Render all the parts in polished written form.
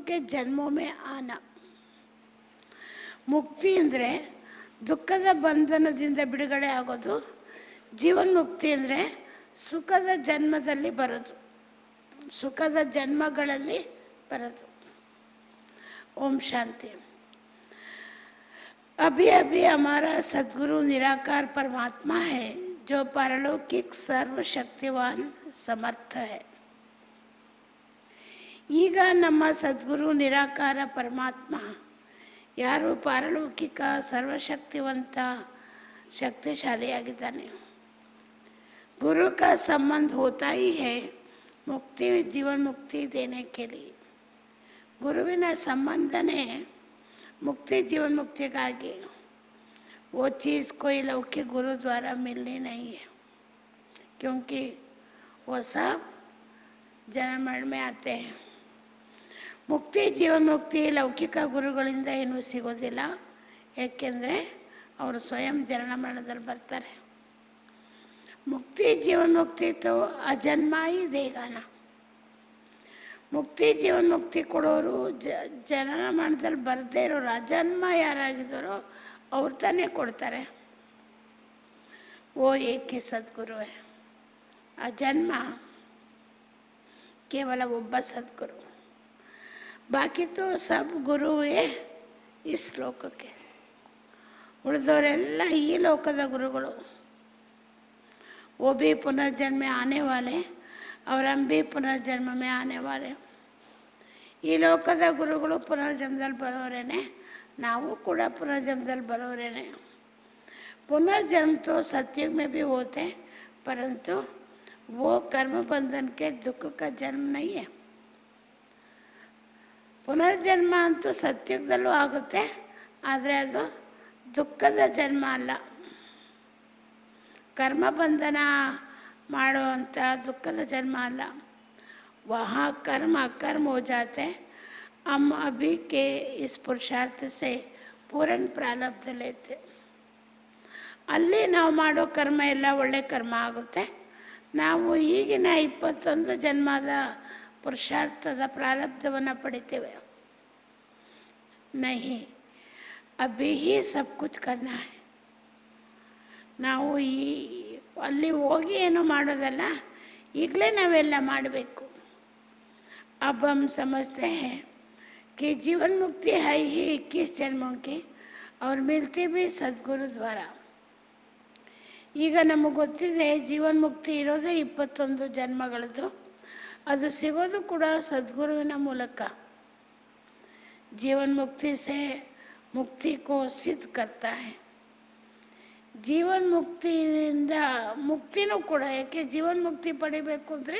के जन्मों में आना. ಮುಕ್ತಿ ಅಂದರೆ ದುಃಖದ ಬಂಧನದಿಂದ ಬಿಡುಗಡೆ ಆಗೋದು. ಜೀವನ್ಮುಕ್ತಿ ಅಂದರೆ ಸುಖದ ಜನ್ಮದಲ್ಲಿ ಬರೋದು, ಸುಖದ ಜನ್ಮಗಳಲ್ಲಿ ಬರೋದು. ಓಂ ಶಾಂತಿ. अभी अभी हमारा सद्गुरु निराकार परमात्मा है जो पारलौकिक सर्वशक्तिवान समर्थ है. ಈಗ ನಮ್ಮ ಸದ್ಗುರು ನಿರಾಕಾರ ಪರಮಾತ್ಮ ಯಾರು ಪಾರಲೌಕಿಕ ಸರ್ವಶಕ್ತಿವಂತ शक्तिशालियागिದ್ದಾನೆ. गुरु का संबंध होता ही है मुक्ति जीवन मुक्ति देने के लिए. गुरुविನ संबंधने मुक्ति जीवन मुक्ति ಗಾಗಿ. वो चीज़ कोई लौकिक गुरु द्वारा मिलनी नहीं है, क्योंकि वो सब जन्म मरण में आते हैं. मुक्ति जीवन मुक्ति लौकिಕ ಗುರುಗಳಿಂದ ಏನೂ ಸಿಗೋದಿಲ್ಲ, ಏಕೆಂದರೆ ಅವರು ಸ್ವಯಂ ಜನ್ಮ ಮರಣದಲ್ಲಿ ಬರ್ತಾರೆ. मुक्ति जीवन मुक्ति तो अजन्मा ही देगा ना. ಮುಕ್ತಿ ಜೀವನ್ ಮುಕ್ತಿ ಕೊಡೋರು ಜನನ ಮರಣದಲ್ಲಿ ಬರದೇ ಇರೋರು, ಅಜನ್ಮ ಯಾರಾಗಿದ್ದಾರೋ ಅವ್ರು ತಾನೇ ಕೊಡ್ತಾರೆ. वो एक ही सद्गुरु है. अजन्म केवल ಒಬ್ಬ सद्गुरु, बाकी तो सब गुरु है इस लोक के. ಉಳಿದವರೆಲ್ಲ ಈ ಲೋಕದ ಗುರುಗಳು. वो भी पुनर्जन्म में आने वाले और हम भी पुनर्जन्म में आने वाले. ಈ ಲೋಕದ ಗುರುಗಳು ಪುನರ್ಜನ್ಮದಲ್ಲಿ ಬರೋರೇನೆ, ನಾವು ಕೂಡ ಪುನರ್ಜನ್ಮದಲ್ಲಿ ಬರೋರೇನೆ. पुनर्जन्म तो सत्युग में भी होते, परंतु वो कर्म बंधन के दुख का जन्म नहीं है. ಪುನರ್ಜನ್ಮ ಅಂತೂ ಸತ್ಯುಗದಲ್ಲೂ ಆಗುತ್ತೆ, ಆದರೆ ಅದು ದುಃಖದ ಜನ್ಮ ಅಲ್ಲ. कर्म बंधन ಮಾಡುವಂಥ ದುಃಖದ ಜನ್ಮ ಅಲ್ಲ. वहाँ कर्म अकर्म हो जाते. हम अभी के इस पुरुषार्थ से पूर्ण प्रारब्ध लेते. ಅಲ್ಲಿ ನಾವು ಮಾಡೋ ಕರ್ಮ ಎಲ್ಲ ಒಳ್ಳೆ ಕರ್ಮ ಆಗುತ್ತೆ. ನಾವು ಈಗಿನ 21 ಜನ್ಮದ ಪುರುಷಾರ್ಥದ ಪ್ರಾರಬ್ಧವನ್ನು ಪಡಿತೇವೆ. नहीं, अभी ही सब कुछ करना है. ನಾವು ಈ ಅಲ್ಲಿ ಹೋಗಿ ಏನೋ ಮಾಡೋದಲ್ಲ, ಈಗಲೇ ನಾವೆಲ್ಲ ಮಾಡಬೇಕು. अब हम समझते हैं कि जीवन मुक्ति है ही 21 जन्मों की और मिलती भी सद्गुरु द्वारा. ಈಗ ನಮಗೆ ಗೊತ್ತಿದೆ ಜೀವನ್ ಮುಕ್ತಿ ಇರೋದೇ 21 ಜನ್ಮಗಳದ್ದು, ಅದು ಸಿಗೋದು ಕೂಡ ಸದ್ಗುರುವಿನ ಮೂಲಕ. जीवन मुक्ति से मुक्ति को सिद्ध करता है. ಜೀವನ್ ಮುಕ್ತಿಯಿಂದ ಮುಕ್ತಿನೂ ಕೂಡ, ಯಾಕೆ ಜೀವನ್ ಮುಕ್ತಿ ಪಡಿಬೇಕು ಅಂದರೆ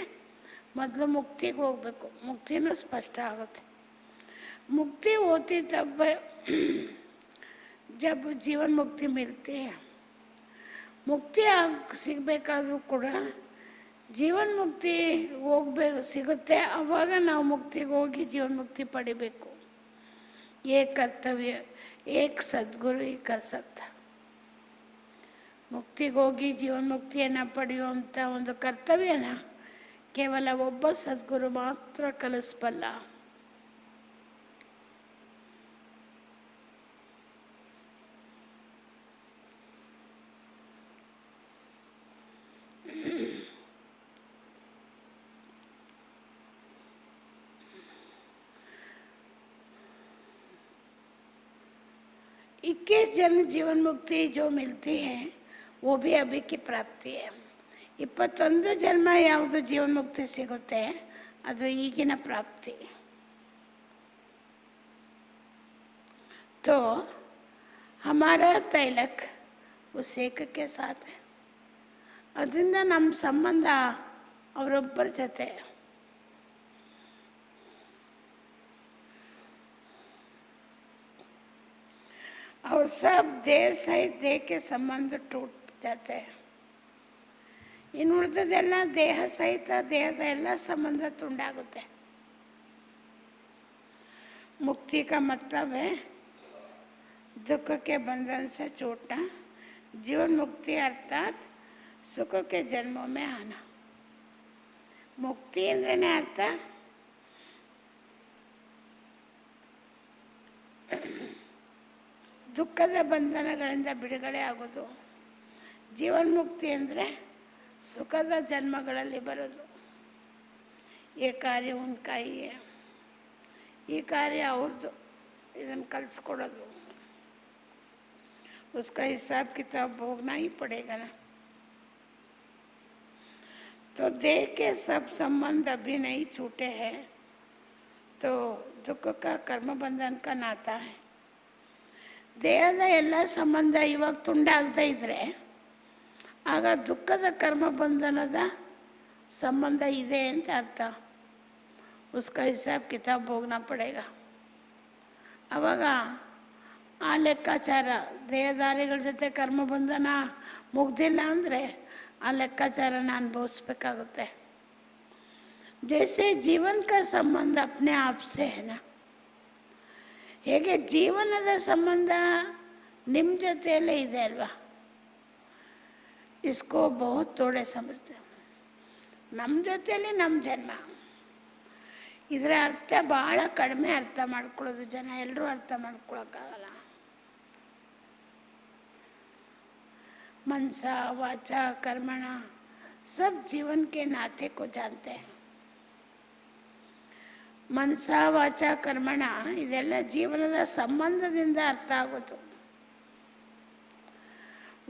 ಮೊದಲು ಮುಕ್ತಿಗೆ ಹೋಗಬೇಕು, ಮುಕ್ತಿನೂ ಸ್ಪಷ್ಟ ಆಗುತ್ತೆ. मुक्ति होती तब जब जीवन मुक्ति मिलती है. ಮುಕ್ತಿ ಸಿಗಬೇಕಾದ್ರೂ ಕೂಡ ಜೀವನ್ ಮುಕ್ತಿ ಹೋಗ್ಬೇಕು ಸಿಗುತ್ತೆ, ಆವಾಗ ನಾವು ಮುಕ್ತಿಗೆ ಹೋಗಿ ಜೀವನ್ ಮುಕ್ತಿ ಪಡಿಬೇಕು. ಏಕ ಕರ್ತವ್ಯ ಏಕ ಸದ್ಗುರು ही कर सकता. ಮುಕ್ತಿಗೆ ಹೋಗಿ ಜೀವನ್ ಮುಕ್ತಿಯನ್ನು ಪಡೆಯುವಂಥ ಒಂದು ಕರ್ತವ್ಯನ ಕೇವಲ ಒಬ್ಬ ಸದ್ಗುರು ಮಾತ್ರ ಕಲಿಸಬಲ್ಲ. इक्कीस जन्म जीवन मुक्ति जो मिलती है वो भी अभी की प्राप्ति है. 21 जन्म ಯಾವುದು जीवन मुक्ति ಸಿಗುತ್ತೆ ಅದು ಈಗಿನ ಪ್ರಾಪ್ತಿ. तो हमारा तैलक उस एक के साथ है. ಅದರಿಂದ ನಮ್ಮ ಸಂಬಂಧ ಅವರೊಬ್ಬರ ಜೊತೆ. और सब देह सहित देह के संबंध टूट जाते हैं. ಇನ್ನು ಉಳಿದದೆಲ್ಲ ದೇಹ ಸಹಿತ ದೇಹದ ಎಲ್ಲ ಸಂಬಂಧ ತುಂಡಾಗುತ್ತೆ. मुक्ति का मतलब है दुख के बंधन से छूटना. जीवन मुक्ति अर्थात सुख के जन्मों में आना. मुक्ति अंद्रे अर्थ ದುಃಖದ ಬಂಧನಗಳಿಂದ ಬಿಡುಗಡೆ ಆಗೋದು. ಜೀವನ್ಮುಕ್ತಿ ಅಂದರೆ ಸುಖದ ಜನ್ಮಗಳಲ್ಲಿ ಬರೋದು. ಈ ಕಾರ್ಯ ಉನ್ಕಾ ಹಿ ಹೈ, ಈ ಕಾರ್ಯ ಅವ್ರದ್ದು, ಇದನ್ನು ಕಲಿಸ್ಕೊಡೋದು. उसका हिसाब किताब भोगना ही पड़ेगा ना. तो देह के सब संबंध अभी नहीं छूटे हैं, तो दुख का कर्म बंधन का नाता है. ದೇಹದ ಎಲ್ಲ ಸಂಬಂಧ ಇವಾಗ ತುಂಡಾಗದೇ ಇದ್ದರೆ ಆಗ ದುಃಖದ ಕರ್ಮ ಬಂಧನದ ಸಂಬಂಧ ಇದೆ ಅಂತ ಅರ್ಥ. ಉಸ್ಕಾ ಹಿಸಾಬ್ ಕಿತಾಬ್ ಭೋಗ್ನಾ ಪಡೇಗ. ಆವಾಗ ಆ ಲೆಕ್ಕಾಚಾರ, ದೇಹದಾರಿಗಳ ಜೊತೆ ಕರ್ಮ ಬಂಧನ ಮುಗ್ದಿಲ್ಲ ಅಂದರೆ ಆ ಲೆಕ್ಕಾಚಾರನ ಅನುಭವಿಸ್ಬೇಕಾಗುತ್ತೆ. ಜೈಸೆ ಜೀವನ ಕಾ ಸಂಬಂಧ ಅಪ್ನೆ ಆಪ್ ಸೆ ಹೈ ನಾ, ಹೇಗೆ ಜೀವನದ ಸಂಬಂಧ ನಿಮ್ಮ ಜೊತೆಯಲ್ಲೇ ಇದೆ ಅಲ್ವಾ. ಇಸ್ಕೋ ಬಹುತ್ ಥೋಡೆ ಸಮಜ್ತೆ. ನಮ್ಮ ಜೊತೆಯಲ್ಲಿ ನಮ್ಮ ಜನ್ಮ, ಇದರ ಅರ್ಥ ಭಾಳ ಕಡಿಮೆ ಅರ್ಥ ಮಾಡ್ಕೊಳ್ಳೋದು ಜನ. ಎಲ್ಲರೂ ಅರ್ಥ ಮಾಡ್ಕೊಳಕ್ಕಾಗಲ್ಲ. मनसा वाचा कर्मणा सब जीवन के नाते को जानते हैं. मनसा वाचा कर्मಣ ಇದೆಲ್ಲ ಜೀವನದ ಸಂಬಂಧದಿಂದ ಅರ್ಥ ಆಗೋದು.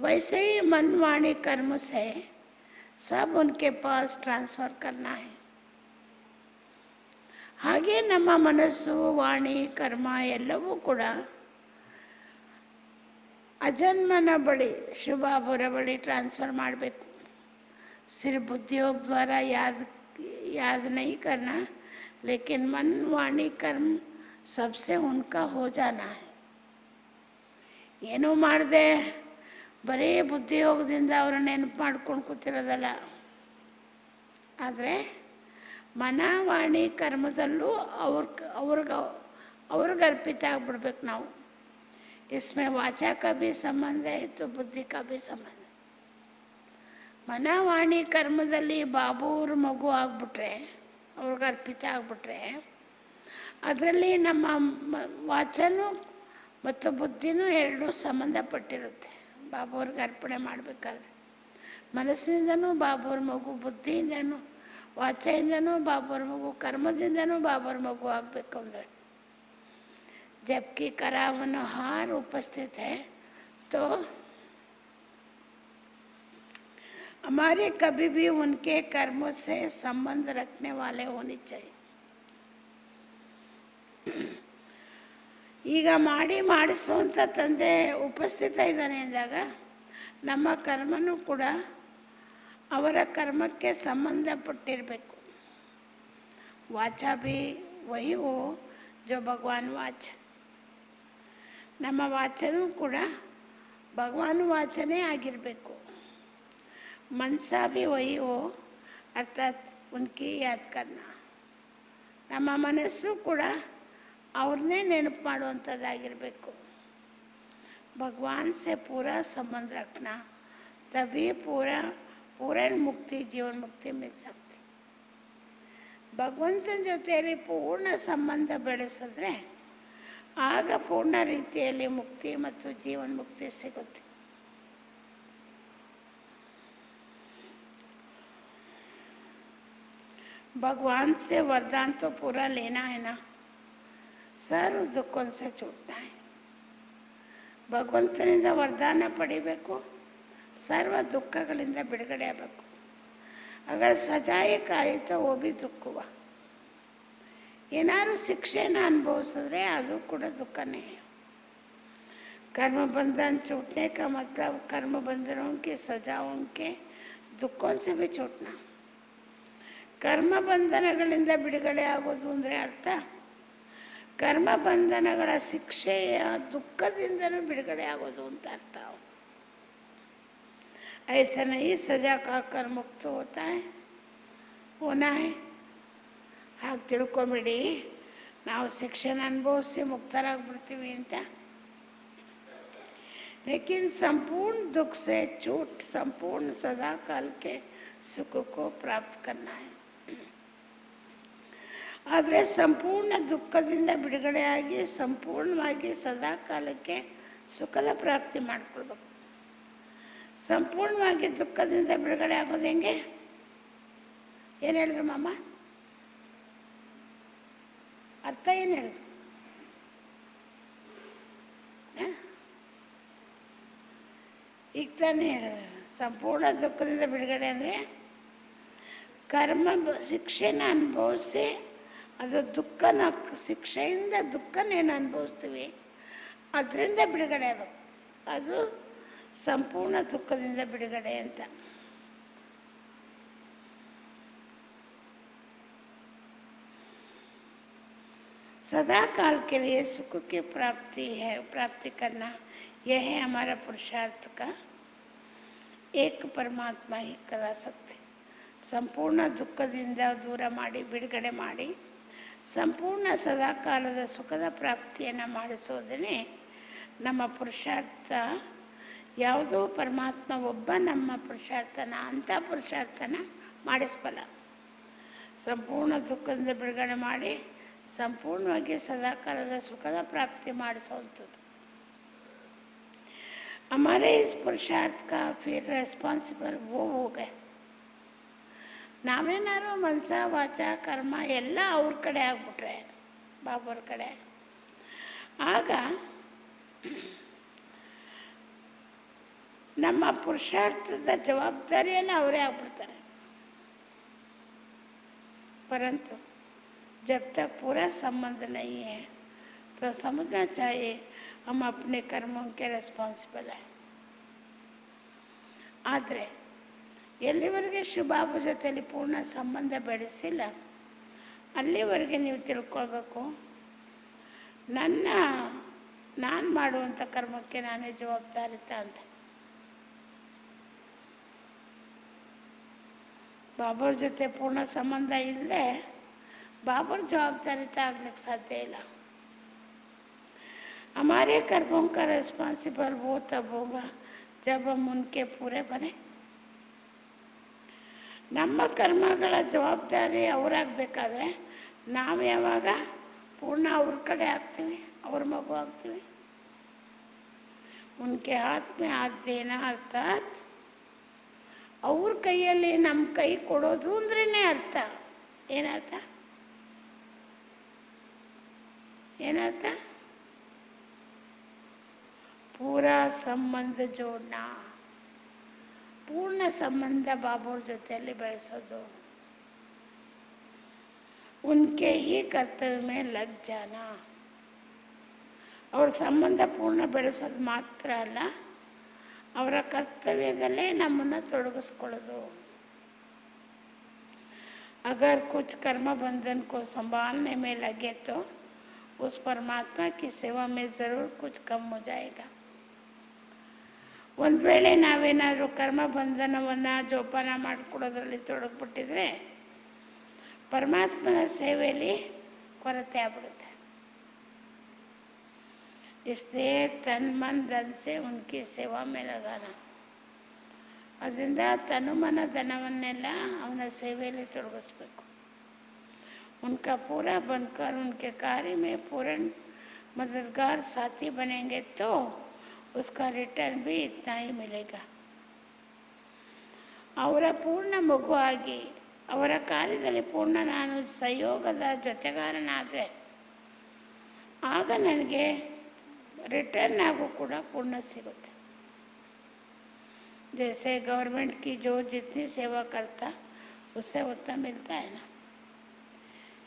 वैसे ही मन वाणी कर्म से सब उनके पास ट्रांसफर करना है. ಹಾಗೆ ನಮ್ಮ ಮನಸ್ಸು, ವಾಣಿ, ಕರ್ಮ ಎಲ್ಲವೂ ಕೂಡ अजन्मन बड़ी शुभ बुर बड़ी ट्रांसफ़र ಮಾಡಬೇಕು. सिर्फ बुद्धियोग द्वारा याद नहीं करना, लेकिन मन वाणी कर्म सबसे उनका हो जाना है. ಏನೂ ಮಾಡದೆ ಬರೀ ಬುದ್ಧಿಯೋಗದಿಂದ ಅವ್ರ ನೆನಪು ಮಾಡ್ಕೊಂಡು ಕೂತಿರೋದಲ್ಲ. ಆದರೆ ಮನ ವಾಣಿ ಕರ್ಮದಲ್ಲೂ ಅವ್ರಿಗೆ ಅರ್ಪಿತ ಆಗಿಬಿಡ್ಬೇಕು ನಾವು. इसमें वाचा का भी संबंध है तो बुद्धि का भी संबंध है. ಮನ ವಾಣಿ ಕರ್ಮದಲ್ಲಿ ಬಾಬೂರು ಮಗು ಆಗಿಬಿಟ್ರೆ, ಅವ್ರಿಗೆ ಅರ್ಪಿತ ಆಗಿಬಿಟ್ರೆ, ಅದರಲ್ಲಿ ನಮ್ಮ ವಾಚನೂ ಮತ್ತು ಬುದ್ಧಿನೂ ಎರಡೂ ಸಂಬಂಧಪಟ್ಟಿರುತ್ತೆ. ಬಾಬೂರಿಗೆ ಅರ್ಪಣೆ ಮಾಡಬೇಕಾದ್ರೆ ಮನಸ್ಸಿನಿಂದನೂ ಬಾಬೂರ ಮಗು, ಬುದ್ಧಿಯಿಂದನೂ ವಾಚೆಯಿಂದನೂ ಬಾಬೂರ ಮಗು, ಕರ್ಮದಿಂದನೂ ಬಾಬೂರ ಮಗು ಆಗಬೇಕು. ಅಂದರೆ जबकि करावनहार उपस्थित है तो हमारे कभी भी उनके कर्मों से संबंध रखने वाले होने चाहिए. ಈಗ ಮಾಡಿಸುವಂಥ ತಂದೆ ಉಪಸ್ಥಿತ ಇದ್ದಾನೆ ಅಂದಾಗ ನಮ್ಮ ಕರ್ಮನೂ ಕೂಡ ಅವರ ಕರ್ಮಕ್ಕೆ ಸಂಬಂಧಪಟ್ಟಿರಬೇಕು. ವಾಚಾ ಭೀ ವಹಿ ಹೋ ಜೋ ಭಗವಾನ್ ವಾಚ. ನಮ್ಮ ವಾಚನೂ ಕೂಡ ಭಗವಾನ್ ವಾಚನೇ ಆಗಿರಬೇಕು. ಮನಸಾ ಭೀ ವಹಿ ಹೋ ಅರ್ಥಾತ್ ಉನ್ಕಿ ಯಾದ್ ಕರ್ನ. ನಮ್ಮ ಮನಸ್ಸು ಕೂಡ ಅವ್ರನ್ನೇ ನೆನಪು ಮಾಡುವಂಥದ್ದಾಗಿರಬೇಕು. ಭಗವಾನ್ ಸೆ ಪೂರಾ ಸಂಬಂಧ ರಖನ, ತಭಿ ಪೂರ್ಣ ಮುಕ್ತಿ ಜೀವನ್ ಮುಕ್ತಿ ಮಿಲ್ ಸಕ್ತಿ. ಭಗವಂತನ ಜೊತೆಯಲ್ಲಿ ಪೂರ್ಣ ಸಂಬಂಧ ಬೆಳೆಸಿದ್ರೆ ಆಗ ಪೂರ್ಣ ರೀತಿಯಲ್ಲಿ ಮುಕ್ತಿ ಮತ್ತು ಜೀವನ್ ಮುಕ್ತಿ ಸಿಗುತ್ತೆ. भगवान से वरदान तो पूरा लेना है ना, सर्व दुखों से छूटना है. ಭಗವಂತನಿಂದ ವರದಾನ ಪಡಿಬೇಕು, ಸರ್ವ ದುಃಖಗಳಿಂದ ಬಿಡುಗಡೆ ಆಗಬೇಕು. ಅಗರ್ ಸಜಾಯೇ ಕಾಯಿತೋ ವೋ ಭಿ ದುಃಖವ. ಏನಾದ್ರು ಶಿಕ್ಷೆನ ಅನುಭವಿಸಿದ್ರೆ ಅದು ಕೂಡ ದುಃಖನೇ. कर्म बंधन छूटने का मतलब कर्म बंधनों की सजाओं के दुखों से भी छूटना. कर्म ಬಂಧನಗಳಿಂದ ಬಿಡುಗಡೆ ಆಗೋದು ಅಂದರೆ ಅರ್ಥ कर्म ಬಂಧನಗಳ ಶಿಕ್ಷೆಯ ದುಃಖದಿಂದನೂ ಬಿಡುಗಡೆ ಆಗೋದು ಅಂತ ಅರ್ಥ. ऐसा नहीं सजा का कर मुक्त होता है, होना है. ಹಾಗೆ ತಿಳ್ಕೊಂಬಿಡಿ ನಾವು ಶಿಕ್ಷೆನ ಅನುಭವಿಸಿ ಮುಕ್ತರಾಗ್ಬಿಡ್ತೀವಿ ಅಂತ. लेकिन संपूर्ण दुख से छूट संपूर्ण सदा काल के सुख को प्राप्त करना है. ಆದರೆ ಸಂಪೂರ್ಣ ದುಃಖದಿಂದ ಬಿಡುಗಡೆಯಾಗಿ ಸಂಪೂರ್ಣವಾಗಿ ಸದಾ ಕಾಲಕ್ಕೆ ಸುಖದ ಪ್ರಾಪ್ತಿ ಮಾಡ್ಕೊಳ್ಬೇಕು. ಸಂಪೂರ್ಣವಾಗಿ ದುಃಖದಿಂದ ಬಿಡುಗಡೆ ಆಗೋದು ಹೆಂಗೆ? ಏನು ಹೇಳಿದ್ರು ಮಾಮ? ಅರ್ಥ ಏನು ಹೇಳಿದ್ರು? ಈಗ ತಾನೇ ಹೇಳಿದ್ರು ಸಂಪೂರ್ಣ ದುಃಖದಿಂದ ಬಿಡುಗಡೆ ಅಂದರೆ ಕರ್ಮ ಶಿಕ್ಷೆನ ಅನುಭವಿಸಿ ಅದು ದುಃಖನ, ಶಿಕ್ಷೆಯಿಂದ ದುಃಖನೇನು ಅನುಭವಿಸ್ತೀವಿ ಅದರಿಂದ ಬಿಡುಗಡೆ ಆಗಬೇಕು. ಅದು ಸಂಪೂರ್ಣ ದುಃಖದಿಂದ ಬಿಡುಗಡೆ ಅಂತ. सदा काल के लिए सुख की प्राप्ति करना यह है हमारा पुरुषार्थ का एक परमात्मा ही करा सकते. ಸಂಪೂರ್ಣ ದುಃಖದಿಂದ ದೂರ ಮಾಡಿ ಬಿಡುಗಡೆ ಮಾಡಿ ಸಂಪೂರ್ಣ ಸದಾಕಾಲದ ಸುಖದ ಪ್ರಾಪ್ತಿಯನ್ನು ಮಾಡಿಸೋದೇ ನಮ್ಮ ಪುರುಷಾರ್ಥ. ಯಾವುದೋ ಪರಮಾತ್ಮ ಒಬ್ಬ ನಮ್ಮ ಪುರುಷಾರ್ಥನ, ಅಂಥ ಪುರುಷಾರ್ಥನ ಮಾಡಿಸ್ಬಲ್ಲ. ಸಂಪೂರ್ಣ ದುಃಖದಿಂದ ಬಿಡುಗಡೆ ಮಾಡಿ ಸಂಪೂರ್ಣವಾಗಿ ಸದಾಕಾಲದ ಸುಖದ ಪ್ರಾಪ್ತಿ ಮಾಡಿಸುವಂಥದ್ದು. हमारे इस पुरुषार्थ का फिर रेस्पॉन्सिबल वो हो गए. ನಾವೇನಾರು ಮನಸ ವಾಚ ಕರ್ಮ ಎಲ್ಲ ಅವ್ರ ಕಡೆ ಆಗ್ಬಿಟ್ರೆ, ಬಾಬವ್ರ ಕಡೆ, ಆಗ ನಮ್ಮ ಪುರುಷಾರ್ಥದ ಜವಾಬ್ದಾರಿಯೆಲ್ಲ ಅವರೇ ಆಗ್ಬಿಡ್ತಾರೆ. परंतु जब तक पूरा संबंध नहीं है तो समझना चाहिए हम अपने कर्मों के रेस्पॉन्सिबल है. ಆದರೆ ಎಲ್ಲಿವರೆಗೆ ಶಿವಬಾಬು ಜೊತೆಯಲ್ಲಿ ಪೂರ್ಣ ಸಂಬಂಧ ಬೆಳೆಸಿಲ್ಲ ಅಲ್ಲಿವರೆಗೆ ನೀವು ತಿಳ್ಕೊಳ್ಬೇಕು, ನಾನು ಮಾಡುವಂಥ ಕರ್ಮಕ್ಕೆ ನಾನೇ ಜವಾಬ್ದಾರಿತ ಅಂತ. ಬಾಬವ್ರ ಜೊತೆ ಪೂರ್ಣ ಸಂಬಂಧ ಇಲ್ಲದೆ बाबर जवाबदारिता ಆಗಲಿಕ್ಕೆ ಸಾಧ್ಯ ಇಲ್ಲ. हमारे कर्मों का रेस्पॉन्सिबल वो तब होगा जब हम उनके पूरे बने. ನಮ್ಮ ಕರ್ಮಗಳ ಜವಾಬ್ದಾರಿ ಅವರಾಗಬೇಕಾದ್ರೆ ನಾವು ಯಾವಾಗ ಪೂರ್ಣ ಅವ್ರ ಕಡೆ ಆಗ್ತೀವಿ, ಅವ್ರ ಮಗು ಆಗ್ತೀವಿ. उनके हाथ में हाथ देना अर्थात ಅವ್ರ ಕೈಯಲ್ಲಿ ನಮ್ಮ ಕೈ ಕೊಡೋದು ಅಂದ್ರೇ ಅರ್ಥ. ಏನರ್ಥ? ಏನರ್ಥ? पूरा संबंध जोड़ना, पूर्ण संबंध बाबूर ಜೊತೆಯಲ್ಲಿ ಬೆಳೆಸೋದು, उनके ही कर्तव्य में लग जाना. ಅವ್ರ ಸಂಬಂಧ ಪೂರ್ಣ ಬೆಳೆಸೋದು ಮಾತ್ರ ಅಲ್ಲ, ಅವರ ಕರ್ತವ್ಯದಲ್ಲೇ ನಮ್ಮನ್ನು ತೊಡಗಿಸ್ಕೊಳ್ಳೋದು. अगर कुछ कर्म बंधन को संभालने में लगे तो उस परमात्मा की सेवा में ज़रूर कुछ कम हो जाएगा. ಒಂದು ವೇಳೆ ನಾವೇನಾದರೂ ಕರ್ಮ ಬಂಧನವನ್ನು ಜೋಪಾನ ಮಾಡಿಕೊಡೋದ್ರಲ್ಲಿ ತೊಡಗಿಬಿಟ್ಟಿದ್ರೆ ಪರಮಾತ್ಮನ ಸೇವೆಯಲ್ಲಿ ಕೊರತೆ ಆಗ್ಬಿಡುತ್ತೆ. इसलिए तन मन धन से उनकी सेवा में लगाना. ಅದರಿಂದ ತನು ಮನ ಧನವನ್ನೆಲ್ಲ ಅವನ ಸೇವೆಯಲ್ಲಿ ತೊಡಗಿಸ್ಬೇಕು. उनका पूरा बनकर उनके कार्य में पूर्ण मददगार साथी बनेंगे तो उसका रिटर्न भी इतना ही मिलेगा. ಅವರ ಪೂರ್ಣ ಮಗು ಆಗಿ ಅವರ ಕಾರ್ಯದಲ್ಲಿ ಪೂರ್ಣ ನಾನು ಸಹಯೋಗದ ಜೊತೆಗಾರನಾದರೆ ಆಗ ನನಗೆ रिटर्न ಆಗು ಕೂಡ ಪೂರ್ಣ ಸಿಗುತ್ತೆ. जैसे गवर्नमेंट की जो जितनी सेवा करता उससे उतना मिलता है ना.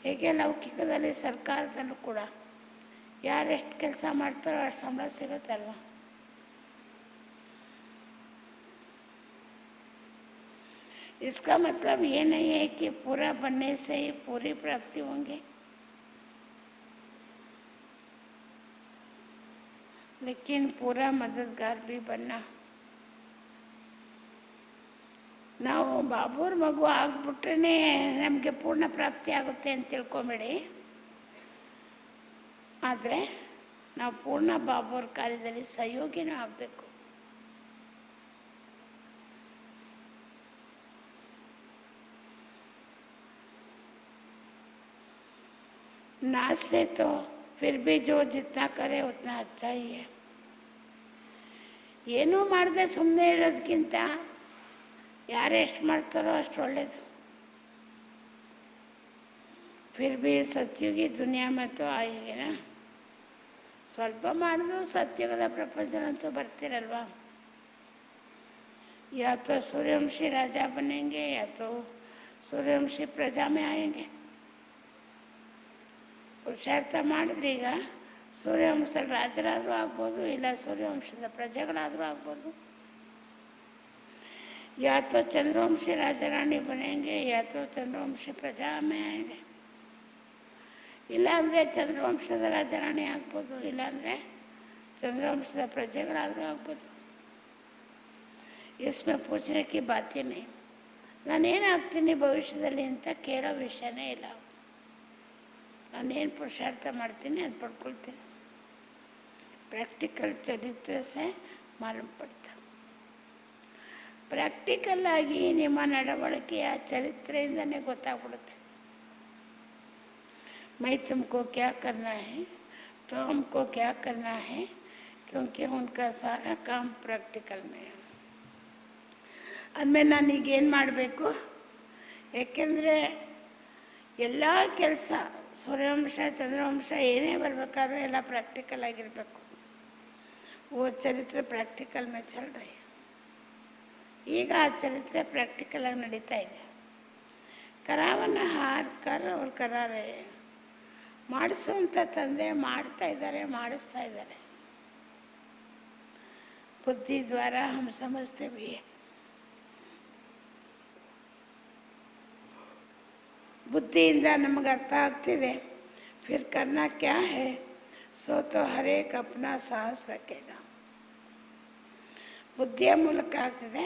ಹೇಗೆ ಲೌಕಿಕದಲ್ಲಿ ಸರ್ಕಾರದಲ್ಲೂ ಕೂಡ ಯಾರು ಎಷ್ಟು ಕೆಲಸ ಮಾಡ್ತಾರೋ ಅಷ್ಟು ಸಂಬಳ ಸಿಗುತ್ತಲ್ವ. इसका मतलब ये नहीं है कि पूरा बनने से ही पूरी प्राप्ति होंगी, लेकिन पूरा मददगार भी बनना. ನಾವು ಬಾಬೂರ್ ಮಗು ಆಗ್ಬಿಟ್ರೇ ನಮಗೆ ಪೂರ್ಣ ಪ್ರಾಪ್ತಿ ಆಗುತ್ತೆ ಅಂತ ತಿಳ್ಕೊಂಬೇಡಿ. ಆದರೆ ನಾವು ಪೂರ್ಣ ಬಾಬೂರ್ ಕಾರ್ಯದಲ್ಲಿ ಸಹಯೋಗಿನೂ ಆಗಬೇಕು. नाच से तो फिर भी जो जितना करे उतना अच्छा ही है. ಏನೂ ಮಾಡದೆ ಸುಮ್ಮನೆ ಇರೋದಕ್ಕಿಂತ ಯಾರು ಎಷ್ಟು ಮಾಡ್ತಾರೋ ಅಷ್ಟು ಒಳ್ಳೆಯದು. ಫಿರ್ ಭಿ ಸತ್ಯುಗಿ ದುನಿಯಾ ಮತ್ತು ಆಯುಗಿನ ಸ್ವಲ್ಪ ಮಾಡಿದ್ರು ಸತ್ಯುಗದ ಪ್ರಪಂಚದಂತೂ ಬರ್ತಿರಲ್ವ. या तो सूर्यवंशी राजा बनेंगे या तो सूर्यवंशी प्रजा में आएंगे. ಪುರುಷಾರ್ಥ ಮಾಡಿದ್ರೆ ಈಗ ಸೂರ್ಯವಂಶದಲ್ಲಿ ರಾಜರಾದರೂ ಆಗ್ಬೋದು, ಇಲ್ಲ ಸೂರ್ಯವಂಶದ ಪ್ರಜೆಗಳಾದರೂ ಆಗ್ಬೋದು. या तो चंद्रवंशी राजा रानी बनेंगे या तो चंद्रवंशी प्रजा में आएंगे. ಇಲ್ಲಾಂದರೆ ಚಂದ್ರವಂಶದ ರಾಜರಾಣಿ ಆಗ್ಬೋದು, ಇಲ್ಲಾಂದರೆ ಚಂದ್ರವಂಶದ ಪ್ರಜೆಗಳಾದರೂ ಆಗ್ಬೋದು. इसमें पूछने की बात ही नहीं. ನಾನೇನಾಗ್ತೀನಿ ಭವಿಷ್ಯದಲ್ಲಿ ಅಂತ ಕೇಳೋ ವಿಷಯನೇ ಇಲ್ಲ. ನಾನೇನು ಪುರುಷಾರ್ಥ ಮಾಡ್ತೀನಿ ಅದು ಪಡ್ಕೊಳ್ತೀನಿ. ಪ್ರಾಕ್ಟಿಕಲ್ ಚರಿತ್ರೆ ಸೆ ಮಾಲೂಮ್ ಪಡ್ತಾ. ಪ್ರಾಕ್ಟಿಕಲ್ ಆಗಿ ನಿಮ್ಮ ನಡವಳಿಕೆಯ ಚರಿತ್ರೆಯಿಂದನೇ ಗೊತ್ತಾಗ್ಬಿಡುತ್ತೆ. मैं तुमको क्या करना है तो हमको क्या करना है, क्योंकि उनका सारा काम प्रैक्टिकल में है. ಅಂದಮೇಲೆ ನಾನೀಗೇನು ಮಾಡಬೇಕು? ಏಕೆಂದರೆ ಎಲ್ಲ ಕೆಲಸ ಸೂರ್ಯವಂಶ ಚಂದ್ರವಂಶ ಏನೇ ಬರಬೇಕಾದ್ರೂ ಎಲ್ಲ ಪ್ರಾಕ್ಟಿಕಲ್ ಆಗಿರಬೇಕು. ಓ ಚರಿತ್ರೆ ಪ್ರಾಕ್ಟಿಕಲ್ ಮೇ ಚಲ್ ರಹಿ. ಈಗ ಆ ಚರಿತ್ರೆ ಪ್ರಾಕ್ಟಿಕಲಾಗಿ ನಡೀತಾ ಇದೆ. ಕರಾವನ್ನ ಹಾರ್ ಕರ್ ಅವ್ರು ಕರಾರೆ ಮಾಡಿಸುವಂಥ ತಂದೆ ಮಾಡ್ತಾ ಇದ್ದಾರೆ, ಮಾಡಿಸ್ತಾ ಇದ್ದಾರೆ. ಬುದ್ಧಿ ದ್ವಾರ ಹಮ್ ಸಮಜ್ತೆ ಭಿ ಹೈ. ಬುದ್ಧಿಯಿಂದ ನಮಗೆ ಅರ್ಥ ಆಗ್ತಿದೆ. ಫಿರ್ ಕರ್ನಾ ಕ್ಯಾ ಹೈ ಸೋ ತೋ ಹರೇಕ್ ಅಪ್ನಾ ಸಾಹಸ್ ರಖೇಗ. ಬುದ್ಧಿಯ ಮೂಲಕ ಆಗ್ತಿದೆ,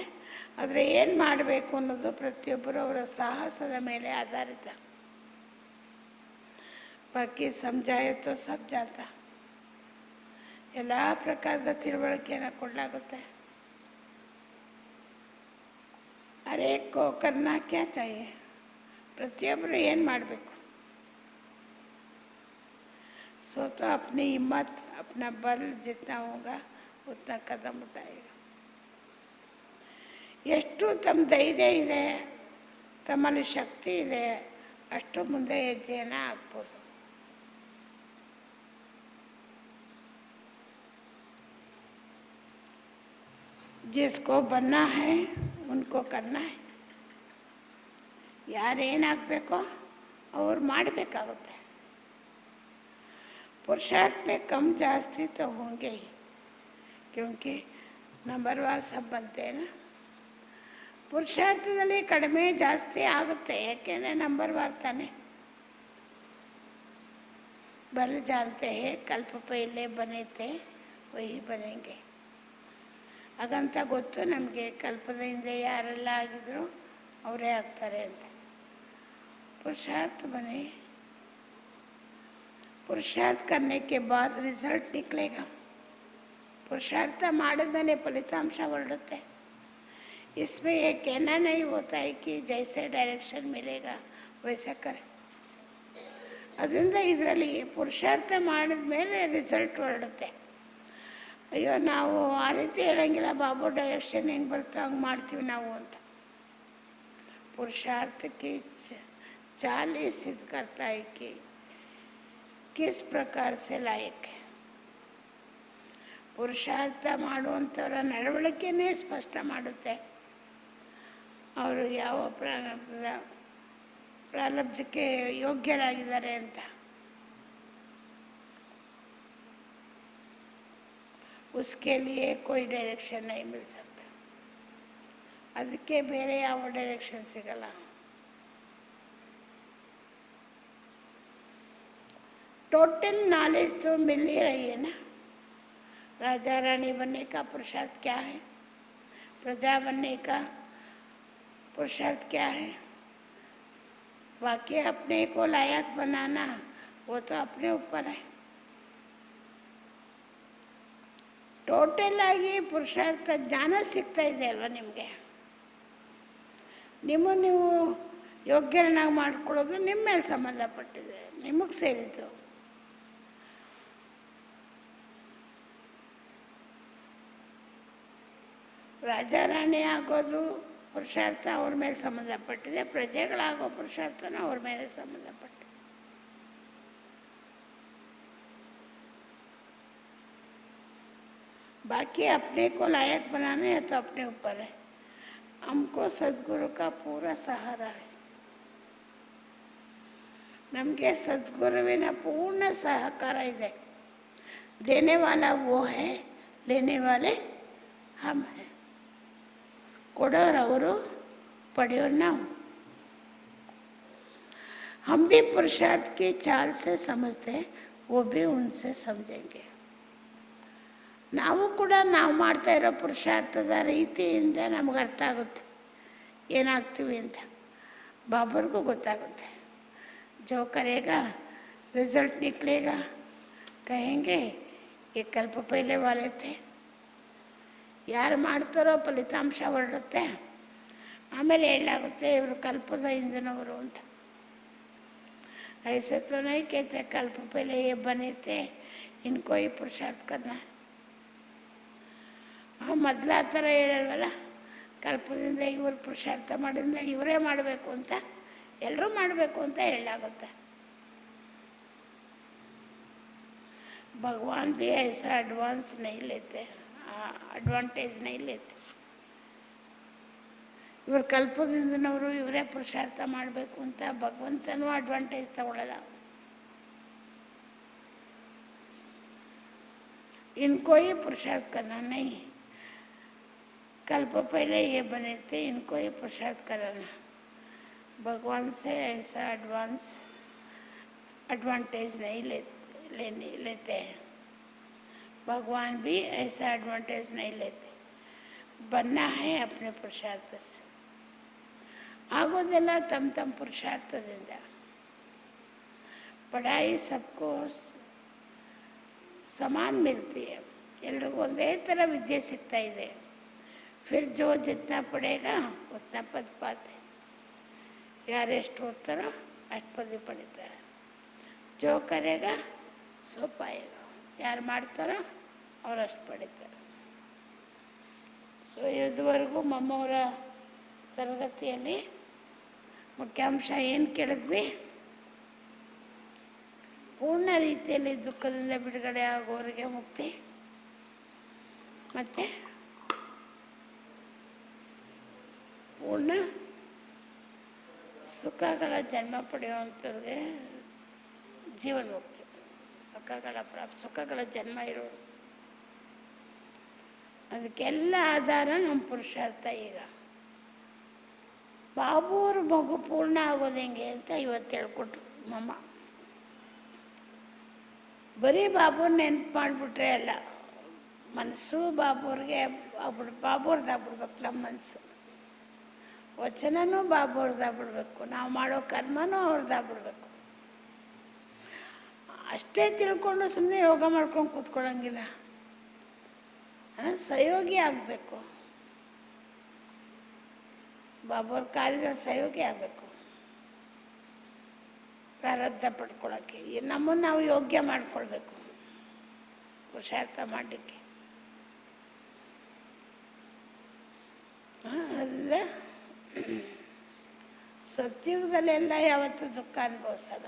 ಆದರೆ ಏನು ಮಾಡಬೇಕು ಅನ್ನೋದು ಪ್ರತಿಯೊಬ್ಬರು ಅವರ ಸಾಹಸದ ಮೇಲೆ ಆಧಾರಿತ. ಬಾಕಿ ಸಮಜಾಯೆ ತೋ ಸಬ್ ಜಾತ. ಎಲ್ಲ ಪ್ರಕಾರದ ತಿಳುವಳಿಕೆಯನ್ನು ಕೊಡಲಾಗುತ್ತೆ. ಹರೇಕ್ ಕೋ ಕರ್ನಾ ಕ್ಯಾ ಚಾಹಿಯೆ. ಪ್ರತಿಯೊಬ್ಬರು ಏನು ಮಾಡಬೇಕು? सो तो अपनी हिम्मत अपना बल जितना होगा उतना कदम उठाएगा. ಎಷ್ಟು ತಮ್ಮ ಧೈರ್ಯ ಇದೆ, ತಮ್ಮಲ್ಲಿ ಶಕ್ತಿ ಇದೆ, ಅಷ್ಟು ಮುಂದೆ ಹೆಜ್ಜೆಯನ್ನು ಹಾಕ್ಬೋದು. जिसको बनना है उनको करना है. ಯಾರೇನಾಗಬೇಕೋ ಅವ್ರು ಮಾಡಬೇಕಾಗುತ್ತೆ. पुरुषार्थ में कम जास्ती तो होंगे ही, क्योंकि नंबरवार सब बनते हैं ना. ಪುರುಷಾರ್ಥದಲ್ಲಿ ಕಡಿಮೆ ಜಾಸ್ತಿ ಆಗುತ್ತೆ, ಯಾಕೆಂದರೆ ನಂಬರ್ವಾರ್ ತಾನೆ. ಬಲ್ ಜಾನ್ತೆ ಹೇ ಕಲ್ಪ ಪೈಲೆ ಬನೆ ಥೇ ವಹಿ ಬನೆಂಗೆ. ಹಾಗಂತ ಗೊತ್ತು ನಮಗೆ, ಕಲ್ಪದ ಹಿಂದೆ ಯಾರೆಲ್ಲ ಆಗಿದ್ರು ಅವರೇ ಆಗ್ತಾರೆ ಅಂತ. पुरुषार्थ बने, पुरुषार्थ करने के बाद रिजल्ट निकलेगा. पुरुषार्थ ಮಾಡಿದ್ಮೇಲೆ ಫಲಿತಾಂಶ ಹೊರಡುತ್ತೆ. इसमें ये कहना नहीं होता है कि जैसे डायरेक्शन मिलेगा वैसा करें. ಅದರಿಂದ ಇದರಲ್ಲಿ ಪುರುಷಾರ್ಥ ಮಾಡಿದ ಮೇಲೆ ರಿಸಲ್ಟ್ ಹೊರಡುತ್ತೆ. ಅಯ್ಯೋ ನಾವು ಆ ರೀತಿ ಹೇಳಂಗಿಲ್ಲ, ಬಾಬು ಡೈರೆಕ್ಷನ್ ಹೆಂಗೆ ಬರುತ್ತೋ ಹಂಗೆ ಮಾಡ್ತೀವಿ ನಾವು ಅಂತ. पुरुषार्थ की चाल सिद्ध करता है कि किस प्रकार से लायक है. ಪುರುಷಾರ್ಥ ಮಾಡುವಂಥವರ ನಡವಳಿಕೆಯೇ ಸ್ಪಷ್ಟ ಮಾಡುತ್ತೆ ಅವರು ಯಾವ ಪ್ರಾರಬ್ಧಕ್ಕೆ ಯೋಗ್ಯರಾಗಿದ್ದಾರೆ ಅಂತ. उसके लिए कोई डायरेक्शन नहीं मिल सकता. ಅದಕ್ಕೆ ಬೇರೆ ಯಾವ ಡೈರೆಕ್ಷನ್ ಸಿಗಲ್ಲ. टोटल नॉलेज तो मिल ही रही है ना. राजा रानी बनने का पुरुषार्थ क्या है, प्रजा बनने का पुरुषार्थ क्या है. वाकई अपने को लायक बनाना वो तो अपने ऊपर है. ಟೋಟಲ್ ಆಗಿ ಪುರುಷಾರ್ಥ ಜ್ಞಾನ ಸಿಗ್ತಾ ಇದೆ ಅಲ್ವ ನಿಮಗೆ. ನೀವು ಯೋಗ್ಯರನ್ನಾಗಿ ಮಾಡ್ಕೊಳ್ಳೋದು ನಿಮ್ಮ ಮೇಲೆ ಸಂಬಂಧಪಟ್ಟಿದೆ, ನಿಮಗೆ ಸೇರಿದ್ದು. ರಾಜ ರಾಣಿ ಆಗೋದು ಪುರುಷಾರ್ಥ ಅವ್ರ ಮೇಲೆ ಸಂಬಂಧಪಟ್ಟಿದೆ, ಪ್ರಜೆಗಳಾಗೋ ಪುರುಷಾರ್ಥನೂ ಅವ್ರ ಮೇಲೆ ಸಂಬಂಧಪಟ್ಟಿದೆ. बाकी अपने को लायक बनाना है तो अपने ऊपर है. हमको सद्गुरु का पूरा सहारा है. नमगे सद्गुरुविನ पूर्ण सहकार ಇದೆ. देने वाला वो है, लेने वाले हम हैं. ಕೊಡೋರು ಅವರು, ಪಡೆಯೋರು ನಾವು. हम भी पुरुषार्थ की चाल से समझते, वो भी उनसे समझेंगे. ನಾವು ಕೂಡ ನಾವು ಮಾಡ್ತಾ ಇರೋ ಪುರುಷಾರ್ಥದ ರೀತಿಯಿಂದ ನಮಗೆ ಅರ್ಥ ಆಗುತ್ತೆ ಏನಾಗ್ತೀವಿ ಅಂತ. ಬಾಬರ್ಗೂ ಗೊತ್ತಾಗುತ್ತೆ. जो करेगा रिजल्ट निकलेगा, कहेंगे ये कल्प पहले वाले थे. ಯಾರು ಮಾಡ್ತಾರೋ ಫಲಿತಾಂಶ ಹೊರಡುತ್ತೆ, ಆಮೇಲೆ ಹೇಳಾಗುತ್ತೆ ಇವರು ಕಲ್ಪದ ಹಿಂದಿನವರು ಅಂತ. ऐसे तो नहीं कहते कल्प पहले ये बने थे, इनको ही पुरुषार्थ करना. ಮೊದಲು ಆ ಥರ ಹೇಳಲ್ವಲ್ಲ, ಕಲ್ಪದಿಂದ ಇವರು ಪುರುಷಾರ್ಥ ಮಾಡಿದಿಂದ ಇವರೇ ಮಾಡಬೇಕು ಅಂತ, ಎಲ್ಲರೂ ಮಾಡಬೇಕು ಅಂತ ಹೇಳಾಗುತ್ತೆ. भगवान भी ऐसा एडवांस नहीं लेते, एडवांटेज नहीं लेते. ಇವರು ಕಲ್ಪದಿಂದನವರು ಇವರೇ ಪುರುಷಾರ್ಥ ಮಾಡಬೇಕು ಅಂತ ಭಗವಂತನೂ ಅಡ್ವಾಂಟೇಜ್ ತಗೊಳ್ಳಲ್ಲ. इनको ही पुरुषार्थ करना नहीं, कल्प पहले ये बने थे, इनको ही पुरुषार्थ कराना. भगवान से ऐसा एडवांटेज नहीं लेते हैं. भगवान भी ऐसा एडवांटेज नहीं लेते. बनना है अपने पुरुषार्थ से. ಆಗೋದೆಲ್ಲ ತಮ್ಮ ತಮ್ಮ ಪುರುಷಾರ್ಥದಿಂದ. पढ़ाई सबको समान मिलती है, ಎಲ್ರಿಗೂ ಒಂದೇ ಥರ ವಿದ್ಯೆ ಸಿಗ್ತಾ ಇದೆ. फिर जो जितना पढ़ेगा उतना पद पाते. ಯಾರು ಎಷ್ಟು ಓದ್ತಾರೋ ಅಷ್ಟು ಪದ ಪಡಿತಾರೆ. जो करेगा सो पाएगा. ಯಾರು ಮಾಡ್ತಾರೋ ಅವರಷ್ಟು ಪಡಿತಾರೆ. ಸೊ ಇದುವರೆಗೂ ಮಮ್ಮವರ ತರಗತಿಯಲ್ಲಿ ಮುಖ್ಯಾಂಶ ಏನು ಕೇಳಿದ್ವಿ? ಪೂರ್ಣ ರೀತಿಯಲ್ಲಿ ದುಃಖದಿಂದ ಬಿಡುಗಡೆ ಆಗೋರಿಗೆ ಮುಕ್ತಿ, ಮತ್ತು ಪೂರ್ಣ ಸುಖಗಳ ಜನ್ಮ ಪಡೆಯುವಂಥವ್ರಿಗೆ ಜೀವನ ಮುಕ್ತಿ, ಸುಖಗಳ ಜನ್ಮ ಇರೋದು. ಅದಕ್ಕೆಲ್ಲ ಆಧಾರ ನಮ್ಮ ಪುರುಷಾರ್ಥ. ಈಗ ಬಾಬುವ್ರ ಮಗು ಪೂರ್ಣ ಆಗೋದು ಹೆಂಗೆ ಅಂತ ಇವತ್ತು ಹೇಳ್ಕೊಟ್ರು ಮಮ್ಮ. ಬರೀ ಬಾಬುವ್ರ ನೆನ್ಪು ಮಾಡಿಬಿಟ್ರೆ ಅಲ್ಲ, ಮನಸ್ಸು ಬಾಬುವ್ರಿಗೆ ಬಾಬುವ್ರದ್ದಾಗ್ಬಿಡ್ಬೇಕು. ನಮ್ಮ ಮನಸ್ಸು ವಚನನೂ ಬಾಬುವ್ರದ್ದಾಗ್ಬಿಡ್ಬೇಕು, ನಾವು ಮಾಡೋ ಕರ್ಮನೂ ಅವ್ರದ್ದಾಗ್ಬಿಡ್ಬೇಕು. ಅಷ್ಟೇ ತಿಳ್ಕೊಂಡು ಸುಮ್ಮನೆ ಯೋಗ ಮಾಡ್ಕೊಂಡು ಕೂತ್ಕೊಳ್ಳೋಂಗಿಲ್ಲ, ಸಹಯೋಗಿ ಆಗಬೇಕು. ಬಾಬುವ್ರ ಕಾರ್ಯದಲ್ಲಿ ಸಹಯೋಗಿ ಆಗಬೇಕು, ಪ್ರಾರಬ್ಧ ಪಡ್ಕೊಳ್ಳೋಕ್ಕೆ. ನಮ್ಮನ್ನು ನಾವು ಯೋಗ್ಯ ಮಾಡ್ಕೊಳ್ಬೇಕು ಪುರುಷಾರ್ಥ ಮಾಡಲಿಕ್ಕೆ. ಅದರಿಂದ ಸತ್ಯುಗದಲ್ಲೆಲ್ಲ ಯಾವತ್ತೂ ದುಃಖ ಅನುಭವಿಸಲ್ಲ.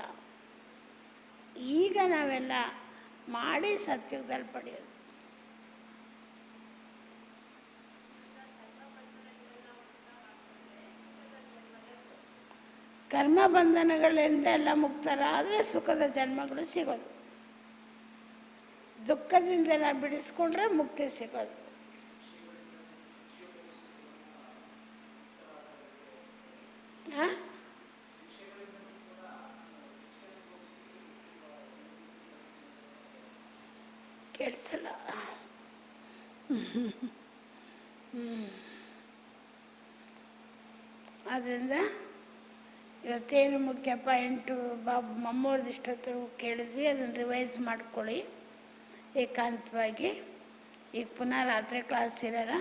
ಈಗ ನಾವೆಲ್ಲ ಮಾಡಿ ಸತ್ಯುಗದಲ್ಲಿ ಪಡೆಯೋದು. ಕರ್ಮ ಬಂಧನಗಳಿಂದ ಎಲ್ಲ ಮುಕ್ತರಾದರೆ ಸುಖದ ಜನ್ಮಗಳು ಸಿಗೋದು. ದುಃಖದಿಂದೆಲ್ಲ ಬಿಡಿಸ್ಕೊಂಡ್ರೆ ಮುಕ್ತಿ ಸಿಗೋದು. ಕೇಳಿಸಲ್ಲ. ಆದ್ದರಿಂದ ಇವತ್ತೇನು ಮುಖ್ಯ ಪಾಯಿಂಟು ಮಮ್ಮವ್ರದ್ದು ಇಷ್ಟೊತ್ತು ಕೇಳಿದ್ವಿ, ಅದನ್ನು ರಿವೈಸ್ ಮಾಡ್ಕೊಳ್ಳಿ ಏಕಾಂತವಾಗಿ. ಈಗ ಪುನಃ ರಾತ್ರಿ ಕ್ಲಾಸ್ ಇರಲ್ಲ,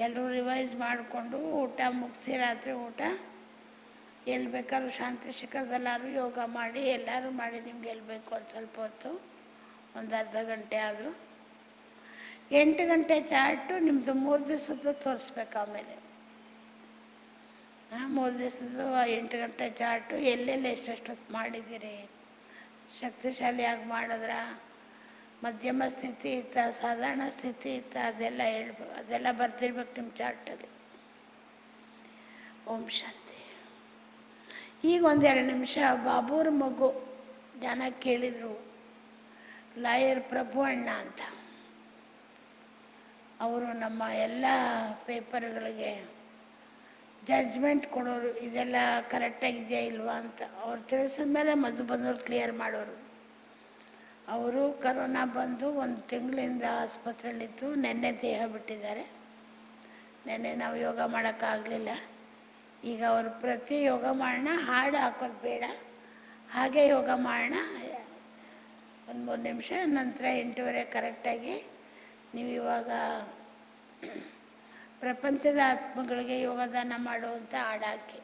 ಎಲ್ಲರೂ ರಿವೈಸ್ ಮಾಡಿಕೊಂಡು ಊಟ ಮುಗಿಸಿ ರಾತ್ರಿ ಊಟ ಎಲ್ಲಿ ಬೇಕಾದ್ರೂ ಶಾಂತಿ ಶಿಖರದಲ್ಲಾದ್ರೂ ಯೋಗ ಮಾಡಿ, ಎಲ್ಲರೂ ಮಾಡಿ. ನಿಮ್ಗೆ ಎಲ್ಲಿ ಬೇಕು ಒಂದು ಸ್ವಲ್ಪ ಹೊತ್ತು, ಒಂದು ಅರ್ಧ ಗಂಟೆ ಆದರೂ 8 ಗಂಟೆ ಚಾರ್ಟು ನಿಮ್ಮದು 3 ದಿವಸದ್ದು ತೋರಿಸ್ಬೇಕು. ಆಮೇಲೆ 3 ದಿವಸದ್ದು 8 ಗಂಟೆ ಚಾರ್ಟು ಎಲ್ಲೆಲ್ಲಿ ಎಷ್ಟೆಷ್ಟೊತ್ತು ಮಾಡಿದ್ದೀರಿ, ಶಕ್ತಿಶಾಲಿಯಾಗಿ ಮಾಡಿದ್ರ, ಮಧ್ಯಮ ಸ್ಥಿತಿ ಇತ್ತ, ಸಾಧಾರಣ ಸ್ಥಿತಿ ಇತ್ತ, ಅದೆಲ್ಲ ಹೇಳ್ಬೇಕು. ಅದೆಲ್ಲ ಬರ್ತಿರ್ಬೇಕು ನಿಮ್ಮ ಚಾರ್ಟಲ್ಲಿ. ಓಂ ಶಾಂತಿ. ಈಗ 1-2 ನಿಮಿಷ ಬಾಬೂರ ಮಗು ಜನ ಕೇಳಿದರು, ಲಾಯರ್ ಪ್ರಭು ಅಣ್ಣ ಅಂತ. ಅವರು ನಮ್ಮ ಎಲ್ಲ ಪೇಪರ್ಗಳಿಗೆ ಜಡ್ಜ್ಮೆಂಟ್ ಕೊಡೋರು, ಇದೆಲ್ಲ ಕರೆಕ್ಟಾಗಿದೆಯಾ ಇಲ್ವಾ ಅಂತ. ಅವ್ರು ತಿಳಿಸಿದ್ಮೇಲೆ ಮಧುಬನವ್ರು ಕ್ಲಿಯರ್ ಮಾಡೋರು. ಅವರು ಕರೋನಾ ಬಂದು 1 ತಿಂಗಳಿಂದ ಆಸ್ಪತ್ರೆಯಲ್ಲಿದ್ದು ನೆನ್ನೆ ದೇಹ ಬಿಟ್ಟಿದ್ದಾರೆ. ನೆನ್ನೆ ನಾವು ಯೋಗ ಮಾಡೋಕ್ಕಾಗಲಿಲ್ಲ. ಈಗ ಅವರು ಪ್ರತಿ ಯೋಗ ಮಾಡೋಣ, ಹಾಡು ಹಾಕೋದು ಬೇಡ, ಹಾಗೆ ಯೋಗ ಮಾಡೋಣ. 1-3 ನಿಮಿಷ ನಂತರ 8:30 ಕರೆಕ್ಟಾಗಿ ನೀವು ಇವಾಗ ಪ್ರಪಂಚದ ಆತ್ಮಗಳಿಗೆ ಯೋಗದಾನ ಮಾಡುವಂಥ ಹಾಡು ಹಾಕಿ.